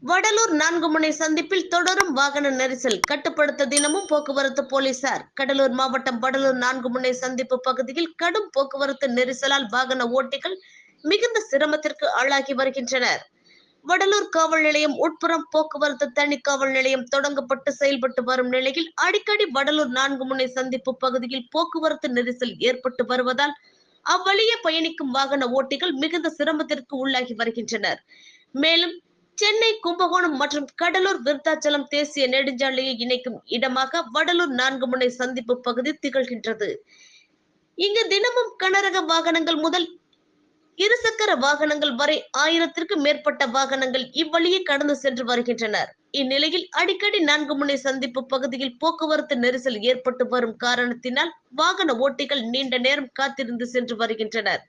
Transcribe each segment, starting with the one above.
வடலூர் 4 முனை சந்திப்பில் தொடரும் வாகன நெரிசல் கட்டுப்படுத்த தினமும் போக்குவரத்து போலீசார். கடலூர் மாவட்டம் வடலூர் 4 முனை சந்திப்பு பகுதியில் கடும் போக்குவரத்து நெரிசலால் வாகன ஓட்டிகள் மிகுந்த சிரமத்திற்கு ஆளாகி வருகின்றனர். வடலூர் காவல் நிலையம் உட்புறம் போக்குவரத்து தனி காவல் நிலையம் தொடங்கப்பட்டு செயல்பட்டு வரும் நிலையில் அடிக்கடி வடலூர் 4 முனை சந்திப்பு பகுதியில் போக்குவரத்து நெரிசல் ஏற்பட்டு வருவதால் அவ்வழியே பயணிக்கும் வாகன ஓட்டிகள் மிகுந்த சிரமத்திற்கு உள்ளாகி வருகின்றனர். மேலும் சென்னை கும்பகோணம் மற்றும் கடலூர் விருத்தாச்சலம் தேசிய நெடுஞ்சாலையை இணைக்கும் இடமாக வடலூர் 4 முனை சந்திப்பு பகுதி திகழ்கின்றது. இங்கு தினமும் கனரக வாகனங்கள் முதல் இருசக்கர வாகனங்கள் வரை 1000க்கும் மேற்பட்ட வாகனங்கள் இவ்வழியே கடந்து சென்று வருகின்றனர். இந்நிலையில் அடிக்கடி 4 முனை சந்திப்பு பகுதியில் போக்குவரத்து நெரிசல் ஏற்பட்டு வரும் காரணத்தினால் வாகன ஓட்டிகள் நீண்ட நேரம் காத்திருந்து சென்று வருகின்றனர்.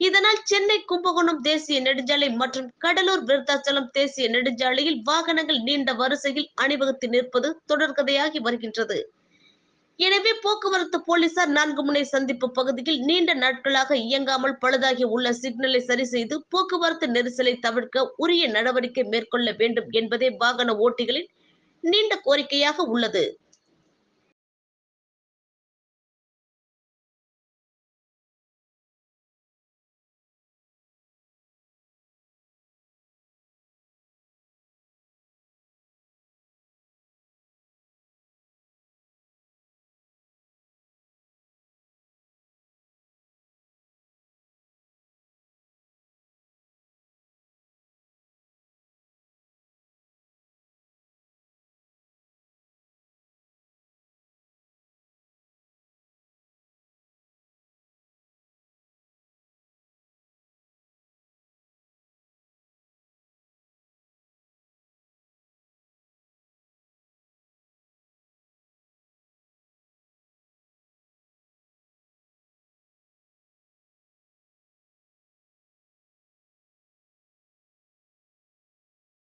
இதனால் சென்னை கும்பகோணம் தேசிய நெடுஞ்சாலை மற்றும் கடலூர் விருத்தாச்சலம் தேசிய நெடுஞ்சாலையில் வாகனங்கள் நீண்ட வரிசையில் அணிவகுத்து நிற்பது தொடர்கதையாகி வருகின்றது. எனவே போக்குவரத்து போலீசார் 4 முனை சந்திப்பு பகுதியில் நீண்ட நாட்களாக இயங்காமல் பழுதாகி உள்ள சிக்னலை சரி செய்து போக்குவரத்து நெரிசலை தவிர்க்க உரிய நடவடிக்கை மேற்கொள்ள வேண்டும் என்பதே வாகன ஓட்டிகளின் நீண்ட கோரிக்கையாக உள்ளது.